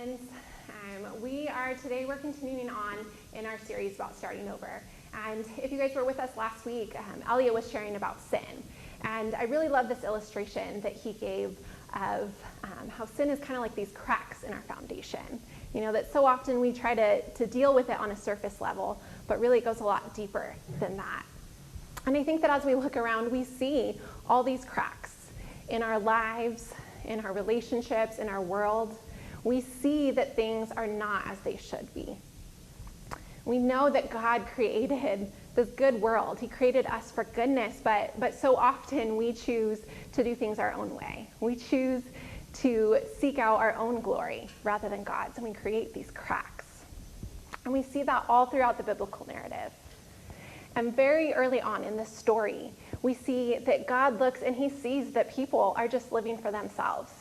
friends. We're continuing on in our series about starting over. And if you guys were with us last week, Elliot was sharing about sin. And I really love this illustration that he gave of how sin is kind of like these cracks in our foundation. You know, that so often we try to deal with it on a surface level, but really it goes a lot deeper than that. And I think that as we look around, we see all these cracks in our lives, in our relationships, in our world. We see that things are not as they should be. We know that God created this good world. He created us for goodness, but so often we choose to do things our own way. We choose to seek out our own glory rather than God's, and we create these cracks. And we see that all throughout the biblical narrative. And very early on in this story, we see that God looks and he sees that people are just living for themselves.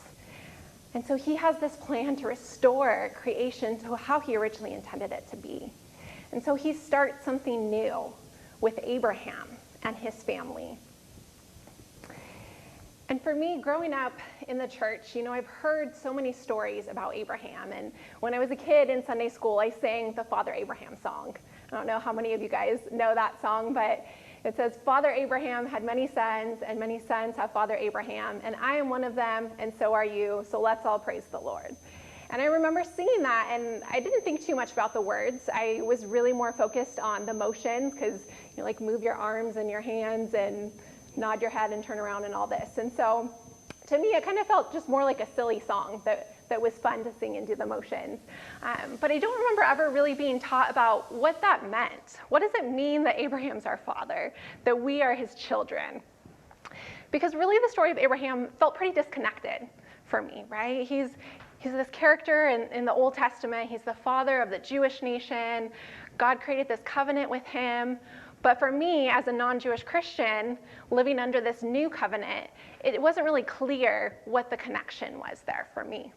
And so he has this plan to restore creation to how he originally intended it to be. And so he starts something new with Abraham and his family. And for me, growing up in the church, you know, I've heard so many stories about Abraham. And when I was a kid in Sunday school, I sang the Father Abraham song. I don't know how many of you guys know that song, but it says, Father Abraham had many sons, and many sons have Father Abraham, and I am one of them, and so are you, so let's all praise the Lord. And I remember singing that, and I didn't think too much about the words. I was really more focused on the motions, because you like move your arms and your hands and nod your head and turn around and all this. And so to me, it kind of felt just more like a silly song that was fun to sing and do the motions. But I don't remember ever really being taught about what that meant. What does it mean that Abraham's our father, that we are his children? Because really the story of Abraham felt pretty disconnected for me, right? He's this character in the Old Testament. He's the father of the Jewish nation. God created this covenant with him. But for me, as a non-Jewish Christian, living under this new covenant, it wasn't really clear what the connection was there for me.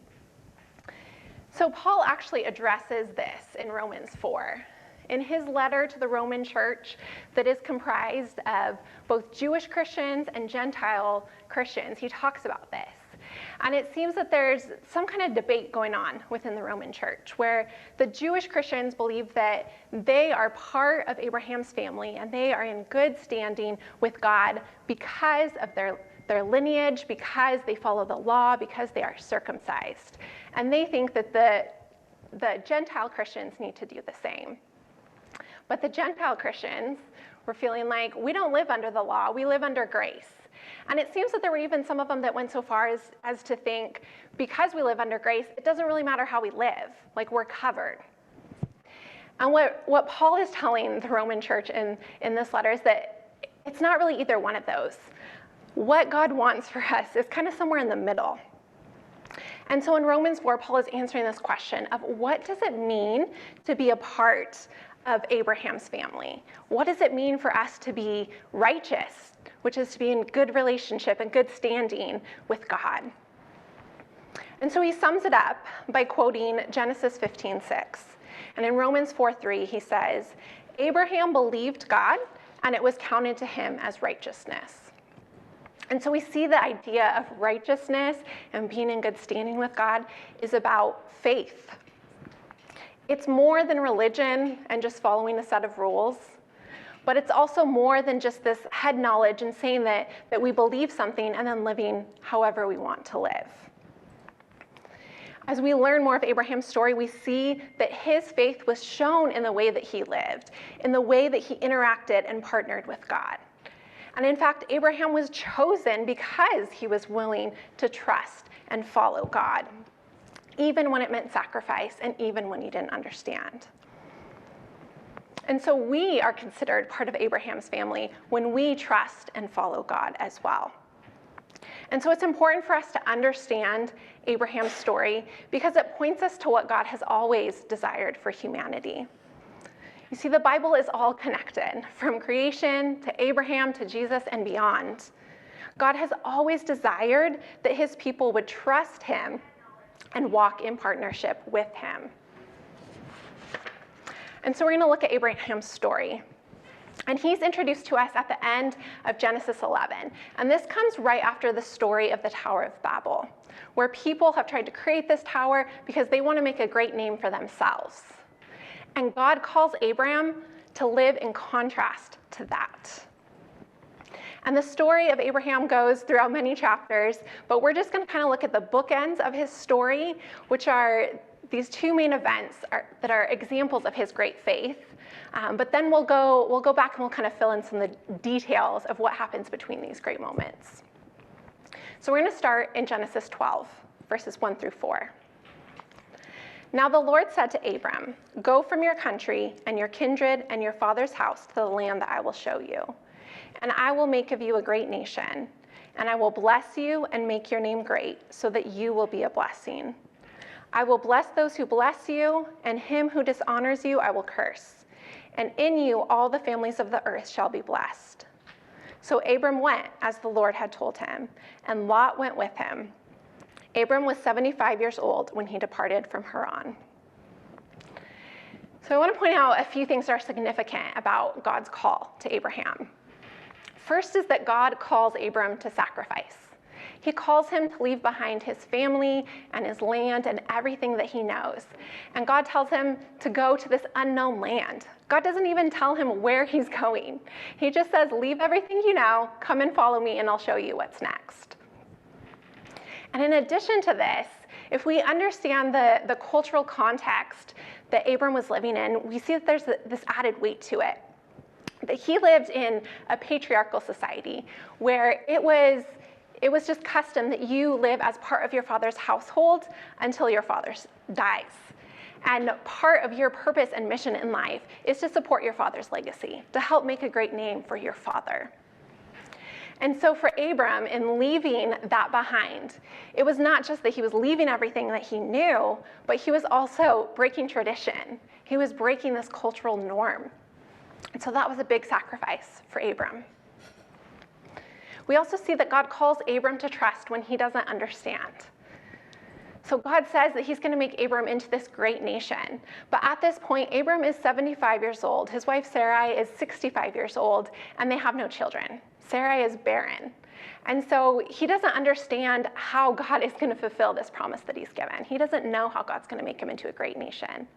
So Paul actually addresses this in Romans 4. In his letter to the Roman church that is comprised of both Jewish Christians and Gentile Christians, he talks about this. And it seems that there's some kind of debate going on within the Roman church where the Jewish Christians believe that they are part of Abraham's family and they are in good standing with God because of their lineage, because they follow the law, because they are circumcised. And they think that the Gentile Christians need to do the same. But the Gentile Christians were feeling like, we don't live under the law, we live under grace. And it seems that there were even some of them that went so far as to think, because we live under grace, it doesn't really matter how we live, like we're covered. And what Paul is telling the Roman church in this letter is that it's not really either one of those. What God wants for us is kind of somewhere in the middle. And so in Romans 4, Paul is answering this question of what does it mean to be a part of Abraham's family? What does it mean for us to be righteous, which is to be in good relationship and good standing with God? And so he sums it up by quoting Genesis 15:6. And in Romans 4:3, he says, Abraham believed God, and it was counted to him as righteousness. And so we see the idea of righteousness and being in good standing with God is about faith. It's more than religion and just following a set of rules, but it's also more than just this head knowledge and saying that we believe something and then living however we want to live. As we learn more of Abraham's story, we see that his faith was shown in the way that he lived, in the way that he interacted and partnered with God. And in fact, Abraham was chosen because he was willing to trust and follow God, even when it meant sacrifice and even when he didn't understand. And so we are considered part of Abraham's family when we trust and follow God as well. And so it's important for us to understand Abraham's story because it points us to what God has always desired for humanity. You see, the Bible is all connected, from creation to Abraham to Jesus and beyond. God has always desired that his people would trust him and walk in partnership with him. And so we're going to look at Abraham's story. And he's introduced to us at the end of Genesis 11. And this comes right after the story of the Tower of Babel, where people have tried to create this tower because they want to make a great name for themselves. And God calls Abraham to live in contrast to that. And the story of Abraham goes throughout many chapters, but we're just going to kind of look at the bookends of his story, which are these two main events that are examples of his great faith. But then we'll go back and we'll kind of fill in some of the details of what happens between these great moments. So we're going to start in Genesis 12, verses 1 through 4. Now the Lord said to Abram, "Go from your country and your kindred and your father's house to the land that I will show you. And I will make of you a great nation, and I will bless you and make your name great, so that you will be a blessing. I will bless those who bless you, and him who dishonors you I will curse. And in you all the families of the earth shall be blessed." So Abram went as the Lord had told him, and Lot went with him. Abram was 75 years old when he departed from Haran. So I want to point out a few things that are significant about God's call to Abraham. First is that God calls Abram to sacrifice. He calls him to leave behind his family and his land and everything that he knows. And God tells him to go to this unknown land. God doesn't even tell him where he's going. He just says, leave everything you know, come and follow me, and I'll show you what's next. And in addition to this, if we understand the cultural context that Abram was living in, we see that there's this added weight to it. That he lived in a patriarchal society where it was just custom that you live as part of your father's household until your father dies. And part of your purpose and mission in life is to support your father's legacy, to help make a great name for your father. And so for Abram, in leaving that behind, it was not just that he was leaving everything that he knew, but he was also breaking tradition. He was breaking this cultural norm. And so that was a big sacrifice for Abram. We also see that God calls Abram to trust when he doesn't understand. So God says that he's going to make Abram into this great nation. But at this point, Abram is 75 years old. His wife Sarai is 65 years old, and they have no children. Sarai is barren. And so he doesn't understand how God is going to fulfill this promise that he's given. He doesn't know how God's going to make him into a great nation.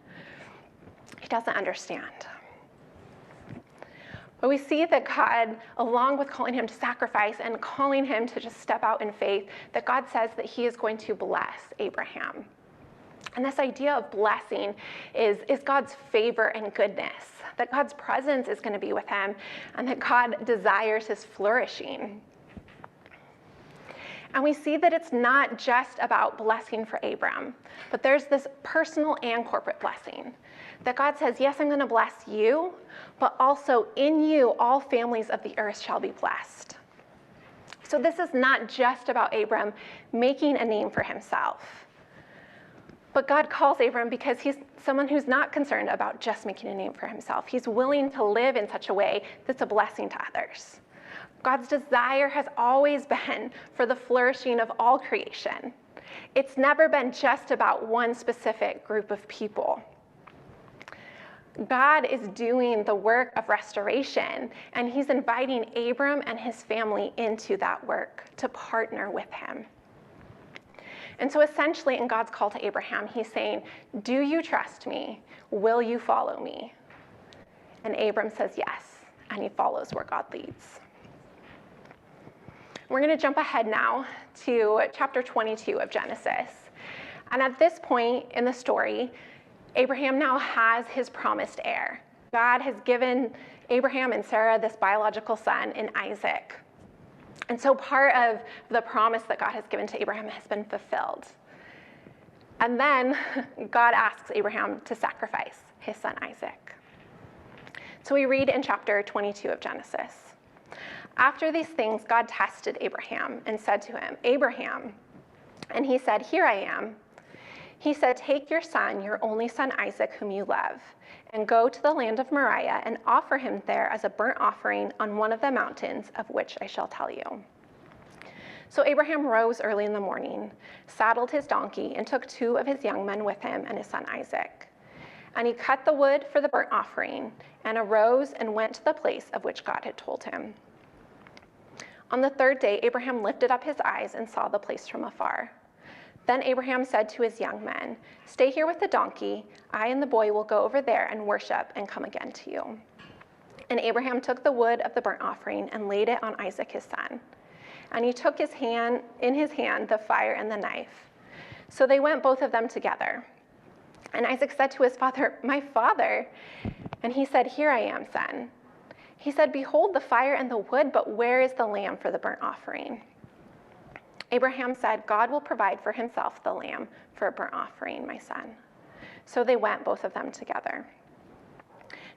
He doesn't understand. But we see that God, along with calling him to sacrifice and calling him to just step out in faith, that God says that he is going to bless Abraham. And this idea of blessing is God's favor and goodness, that God's presence is going to be with him, and that God desires his flourishing. And we see that it's not just about blessing for Abram, but there's this personal and corporate blessing. That God says, yes, I'm going to bless you, but also in you, all families of the earth shall be blessed. So this is not just about Abram making a name for himself. But God calls Abram because he's someone who's not concerned about just making a name for himself. He's willing to live in such a way that's a blessing to others. God's desire has always been for the flourishing of all creation. It's never been just about one specific group of people. God is doing the work of restoration, and he's inviting Abram and his family into that work to partner with him. And so essentially in God's call to Abraham, he's saying, do you trust me? Will you follow me? And Abram says yes, and he follows where God leads. We're going to jump ahead now to chapter 22 of Genesis. And at this point in the story, Abraham now has his promised heir. God has given Abraham and Sarah this biological son in Isaac. And so part of the promise that God has given to Abraham has been fulfilled. And then God asks Abraham to sacrifice his son Isaac. So we read in chapter 22 of Genesis. After these things, God tested Abraham and said to him, Abraham. And he said, here I am. He said, take your son, your only son Isaac, whom you love, and go to the land of Moriah and offer him there as a burnt offering on one of the mountains of which I shall tell you. So Abraham rose early in the morning, saddled his donkey, and took 2 of his young men with him and his son Isaac. And he cut the wood for the burnt offering, and arose and went to the place of which God had told him. On the third day, Abraham lifted up his eyes and saw the place from afar. Then Abraham said to his young men, "Stay here with the donkey. I and the boy will go over there and worship and come again to you." And Abraham took the wood of the burnt offering and laid it on Isaac his son. And he took in his hand the fire and the knife. So they went both of them together. And Isaac said to his father, "My father." And he said, "Here I am, son." He said, "Behold the fire and the wood, but where is the lamb for the burnt offering?" Abraham said, "God will provide for himself the lamb for a burnt offering, my son." So they went, both of them together.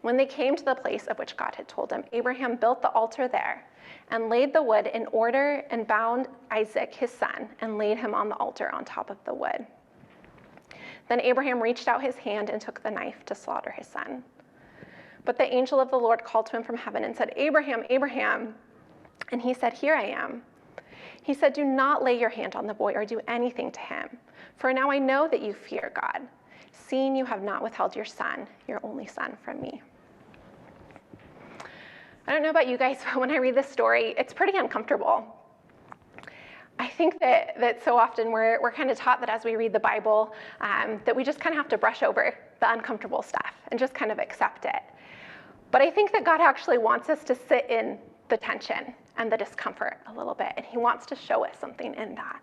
When they came to the place of which God had told him, Abraham built the altar there and laid the wood in order and bound Isaac, his son, and laid him on the altar on top of the wood. Then Abraham reached out his hand and took the knife to slaughter his son. But the angel of the Lord called to him from heaven and said, "Abraham, Abraham." And he said, "Here I am." He said, "Do not lay your hand on the boy or do anything to him. For now I know that you fear God, seeing you have not withheld your son, your only son, from me." I don't know about you guys, but when I read this story, it's pretty uncomfortable. I think that so often we're kind of taught that as we read the Bible, that we just kind of have to brush over the uncomfortable stuff and just kind of accept it. But I think that God actually wants us to sit in the tension and the discomfort a little bit, and he wants to show us something in that.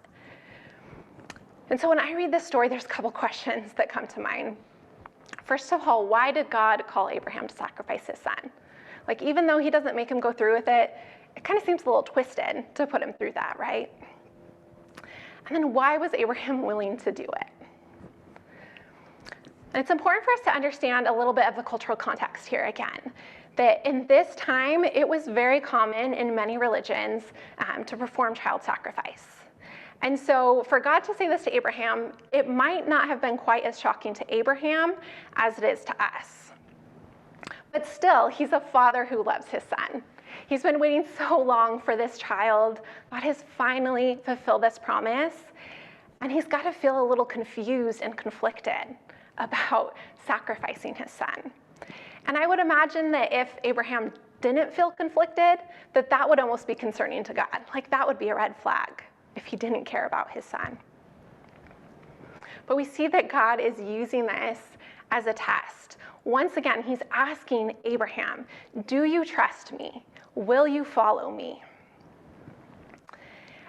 And so when I read this story, there's a couple questions that come to mind. First of all, why did God call Abraham to sacrifice his son? Like, even though he doesn't make him go through with it, it kind of seems a little twisted to put him through that, right? And then why was Abraham willing to do it? And it's important for us to understand a little bit of the cultural context here again, that in this time, it was very common in many religions to perform child sacrifice. And so for God to say this to Abraham, it might not have been quite as shocking to Abraham as it is to us. But still, he's a father who loves his son. He's been waiting so long for this child. God has finally fulfilled this promise, and he's got to feel a little confused and conflicted about sacrificing his son. And I would imagine that if Abraham didn't feel conflicted, that would almost be concerning to God. Like, that would be a red flag if he didn't care about his son. But we see that God is using this as a test. Once again, he's asking Abraham, "Do you trust me? Will you follow me?"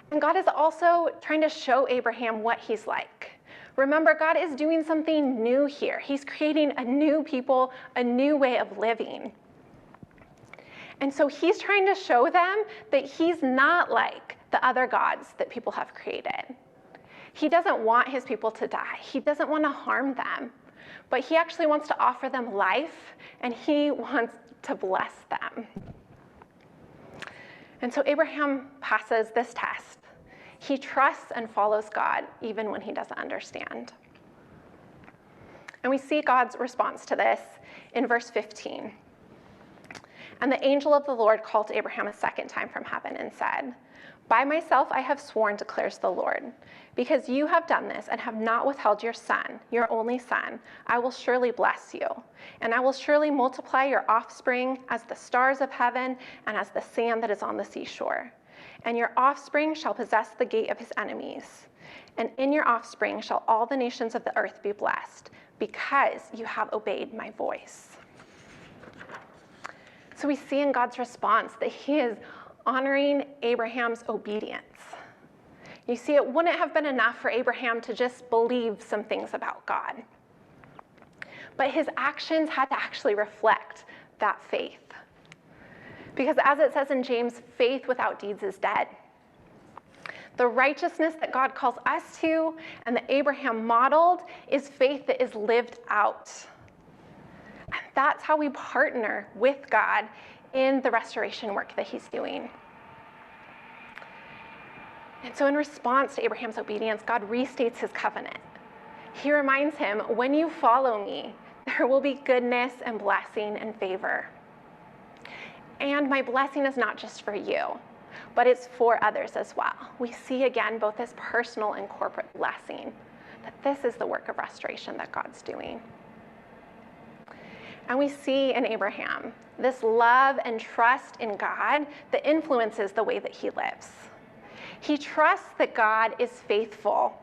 And God is also trying to show Abraham what he's like. Remember, God is doing something new here. He's creating a new people, a new way of living. And so he's trying to show them that he's not like the other gods that people have created. He doesn't want his people to die. He doesn't want to harm them. But he actually wants to offer them life, and he wants to bless them. And so Abraham passes this test. He trusts and follows God even when he doesn't understand. And we see God's response to this in verse 15. And the angel of the Lord called to Abraham a second time from heaven and said, "By myself I have sworn, declares the Lord, because you have done this and have not withheld your son, your only son, I will surely bless you, and I will surely multiply your offspring as the stars of heaven and as the sand that is on the seashore. And your offspring shall possess the gate of his enemies. And in your offspring shall all the nations of the earth be blessed, because you have obeyed my voice." So we see in God's response that he is honoring Abraham's obedience. You see, it wouldn't have been enough for Abraham to just believe some things about God. But his actions had to actually reflect that faith. Because as it says in James, faith without deeds is dead. The righteousness that God calls us to and that Abraham modeled is faith that is lived out. And that's how we partner with God in the restoration work that he's doing. And so in response to Abraham's obedience, God restates his covenant. He reminds him, "When you follow me, there will be goodness and blessing and favor. And my blessing is not just for you, but it's for others as well." We see again both this personal and corporate blessing, that this is the work of restoration that God's doing. And we see in Abraham this love and trust in God that influences the way that he lives. He trusts that God is faithful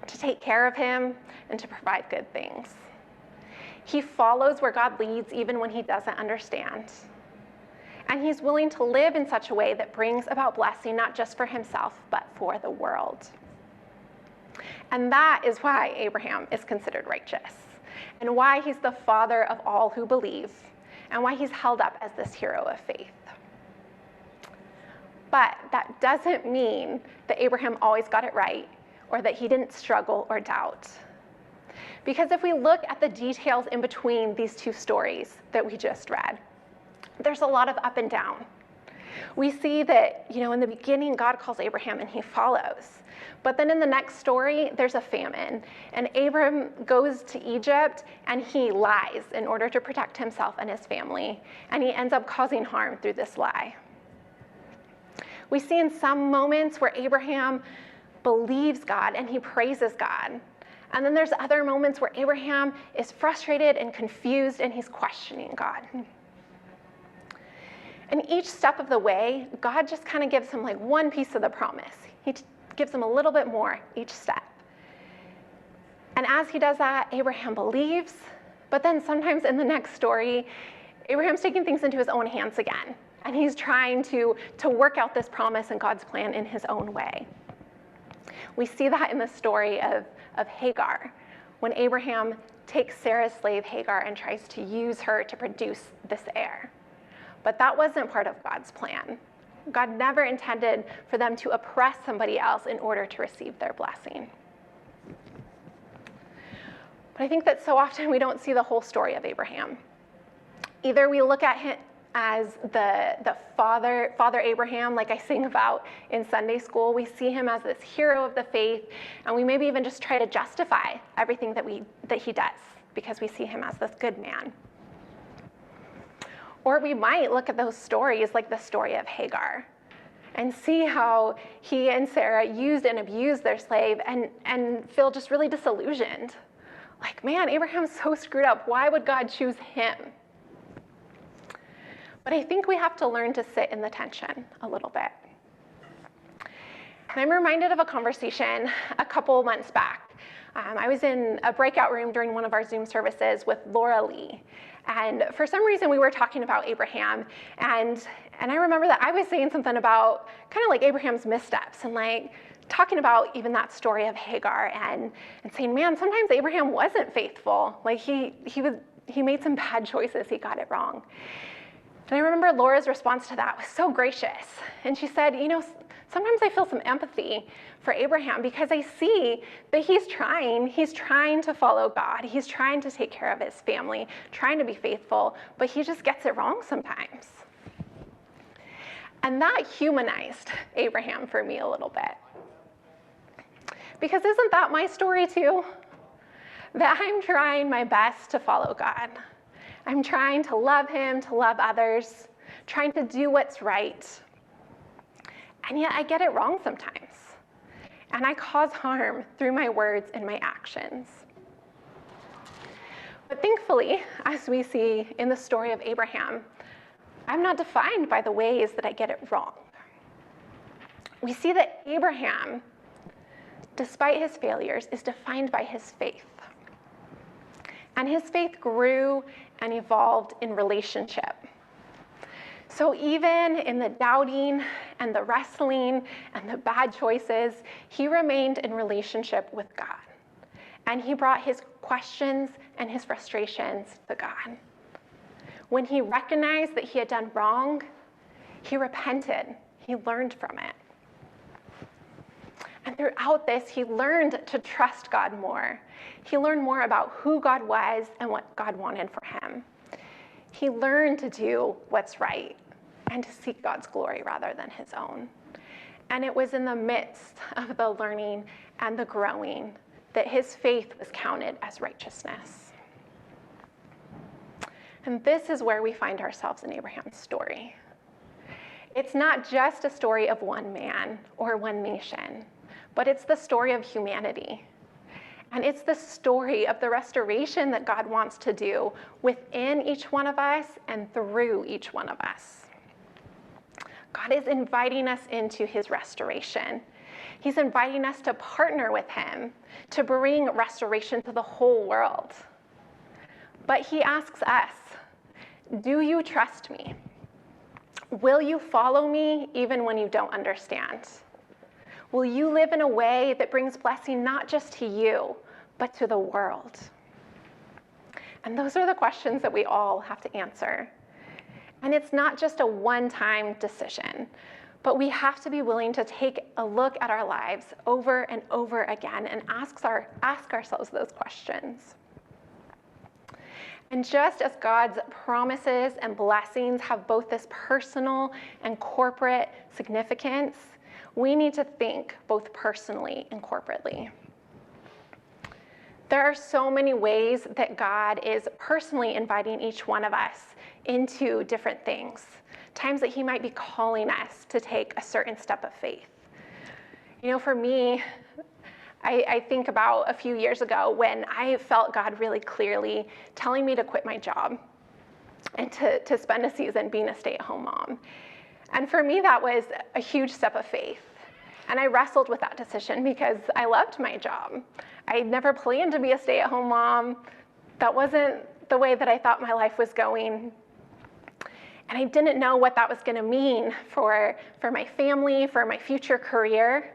to take care of him and to provide good things. He follows where God leads even when he doesn't understand. And he's willing to live in such a way that brings about blessing, not just for himself, but for the world. And that is why Abraham is considered righteous, and why he's the father of all who believe, and why he's held up as this hero of faith. But that doesn't mean that Abraham always got it right, or that he didn't struggle or doubt. Because if we look at the details in between these two stories that we just read, there's a lot of up and down. We see that, in the beginning, God calls Abraham and he follows. But then in the next story, there's a famine. And Abram goes to Egypt and he lies in order to protect himself and his family. And he ends up causing harm through this lie. We see in some moments where Abraham believes God and he praises God. And then there's other moments where Abraham is frustrated and confused and he's questioning God. And each step of the way, God just kind of gives him like one piece of the promise. He gives him a little bit more each step. And as he does that, Abraham believes, but then sometimes in the next story, Abraham's taking things into his own hands again. And he's trying to work out this promise and God's plan in his own way. We see that in the story of Hagar, when Abraham takes Sarah's slave Hagar and tries to use her to produce this heir. But that wasn't part of God's plan. God never intended for them to oppress somebody else in order to receive their blessing. But I think that so often we don't see the whole story of Abraham. Either we look at him as the father Abraham, like I sing about in Sunday school. We see him as this hero of the faith, and we maybe even just try to justify everything that he does because we see him as this good man. Or we might look at those stories like the story of Hagar and see how he and Sarah used and abused their slave and feel just really disillusioned. Like, man, Abraham's so screwed up. Why would God choose him? But I think we have to learn to sit in the tension a little bit. And I'm reminded of a conversation a couple months back. I was in a breakout room during one of our Zoom services with Laura Lee. And for some reason, we were talking about Abraham. And I remember that I was saying something about kind of like Abraham's missteps and like talking about even that story of Hagar and saying, man, sometimes Abraham wasn't faithful. Like he made some bad choices. He got it wrong. And I remember Laura's response to that was so gracious. And she said, sometimes I feel some empathy for Abraham because I see that he's trying to follow God. He's trying to take care of his family, trying to be faithful, but he just gets it wrong sometimes. And that humanized Abraham for me a little bit. Because isn't that my story too? That I'm trying my best to follow God. I'm trying to love him, to love others, trying to do what's right. And yet I get it wrong sometimes. And I cause harm through my words and my actions. But thankfully, as we see in the story of Abraham, I'm not defined by the ways that I get it wrong. We see that Abraham, despite his failures, is defined by his faith. And his faith grew and evolved in relationship. So even in the doubting and the wrestling and the bad choices, he remained in relationship with God. And he brought his questions and his frustrations to God. When he recognized that he had done wrong, he repented. He learned from it. And throughout this, he learned to trust God more. He learned more about who God was and what God wanted for him. He learned to do what's right and to seek God's glory rather than his own. And it was in the midst of the learning and the growing that his faith was counted as righteousness. And this is where we find ourselves in Abraham's story. It's not just a story of one man or one nation, but it's the story of humanity. And it's the story of the restoration that God wants to do within each one of us and through each one of us. God is inviting us into his restoration. He's inviting us to partner with him to bring restoration to the whole world. But he asks us, do you trust me? Will you follow me even when you don't understand? Will you live in a way that brings blessing not just to you, but to the world? And those are the questions that we all have to answer. And it's not just a one-time decision, but we have to be willing to take a look at our lives over and over again and ask ourselves those questions. And just as God's promises and blessings have both this personal and corporate significance, we need to think both personally and corporately. There are so many ways that God is personally inviting each one of us into different things, times that he might be calling us to take a certain step of faith. You know, for me, I think about a few years ago when I felt God really clearly telling me to quit my job and to spend a season being a stay-at-home mom. And for me, that was a huge step of faith. And I wrestled with that decision because I loved my job. I never planned to be a stay-at-home mom. That wasn't the way that I thought my life was going. And I didn't know what that was going to mean for my family, for my future career.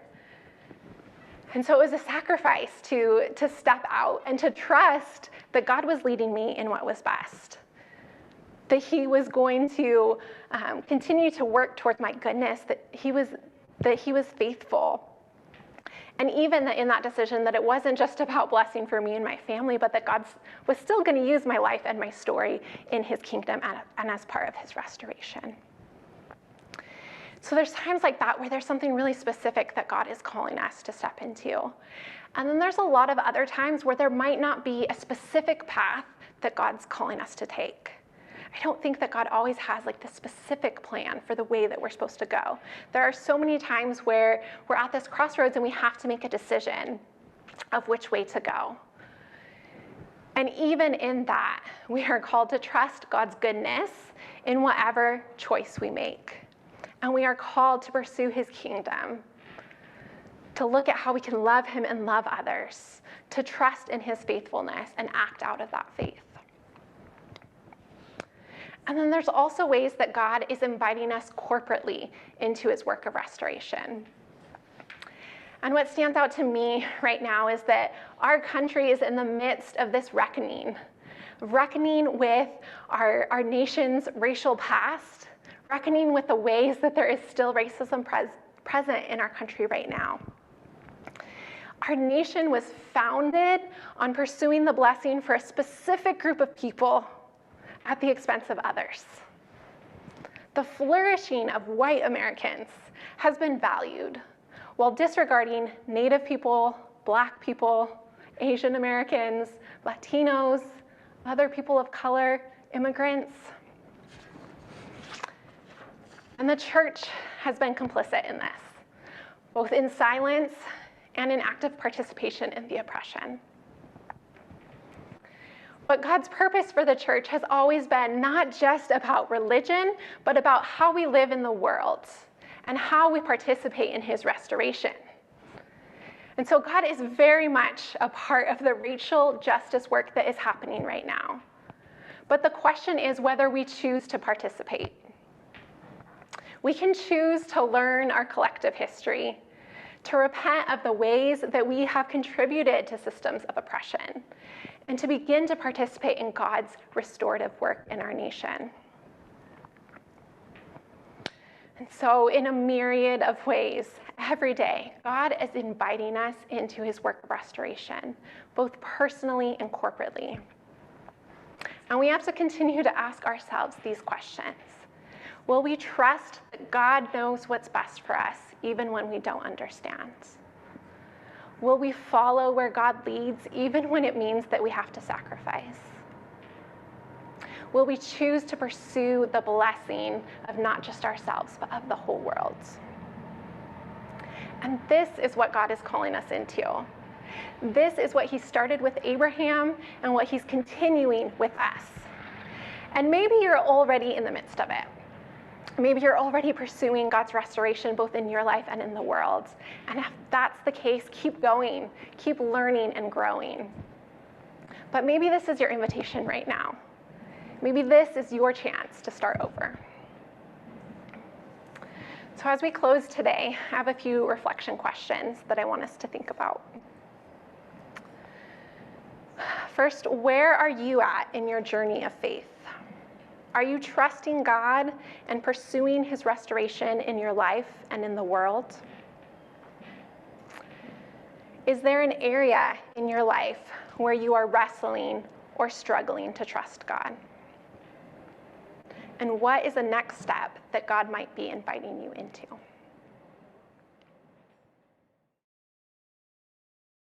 And so it was a sacrifice to step out and to trust that God was leading me in what was best, that he was going to continue to work towards my goodness, that he was faithful. And even in that decision, that it wasn't just about blessing for me and my family, but that God was still going to use my life and my story in his kingdom and as part of his restoration. So there's times like that where there's something really specific that God is calling us to step into. And then there's a lot of other times where there might not be a specific path that God's calling us to take. I don't think that God always has like the specific plan for the way that we're supposed to go. There are so many times where we're at this crossroads and we have to make a decision of which way to go. And even in that, we are called to trust God's goodness in whatever choice we make. And we are called to pursue his kingdom, to look at how we can love him and love others, to trust in his faithfulness and act out of that faith. And then there's also ways that God is inviting us corporately into his work of restoration. And what stands out to me right now is that our country is in the midst of this reckoning with our nation's racial past, reckoning with the ways that there is still racism present in our country right now. Our nation was founded on pursuing the blessing for a specific group of people at the expense of others. The flourishing of white Americans has been valued, while disregarding Native people, Black people, Asian Americans, Latinos, other people of color, immigrants. And the church has been complicit in this, both in silence and in active participation in the oppression. But God's purpose for the church has always been not just about religion, but about how we live in the world and how we participate in his restoration. And so God is very much a part of the racial justice work that is happening right now. But the question is whether we choose to participate. We can choose to learn our collective history, to repent of the ways that we have contributed to systems of oppression, and to begin to participate in God's restorative work in our nation. And so in a myriad of ways, every day, God is inviting us into his work of restoration, both personally and corporately. And we have to continue to ask ourselves these questions. Will we trust that God knows what's best for us, even when we don't understand? Will we follow where God leads, even when it means that we have to sacrifice? Will we choose to pursue the blessing of not just ourselves, but of the whole world? And this is what God is calling us into. This is what he started with Abraham and what he's continuing with us. And maybe you're already in the midst of it. Maybe you're already pursuing God's restoration both in your life and in the world. And if that's the case, keep going, keep learning and growing. But maybe this is your invitation right now. Maybe this is your chance to start over. So as we close today, I have a few reflection questions that I want us to think about. First, where are you at in your journey of faith? Are you trusting God and pursuing his restoration in your life and in the world? Is there an area in your life where you are wrestling or struggling to trust God? And what is the next step that God might be inviting you into?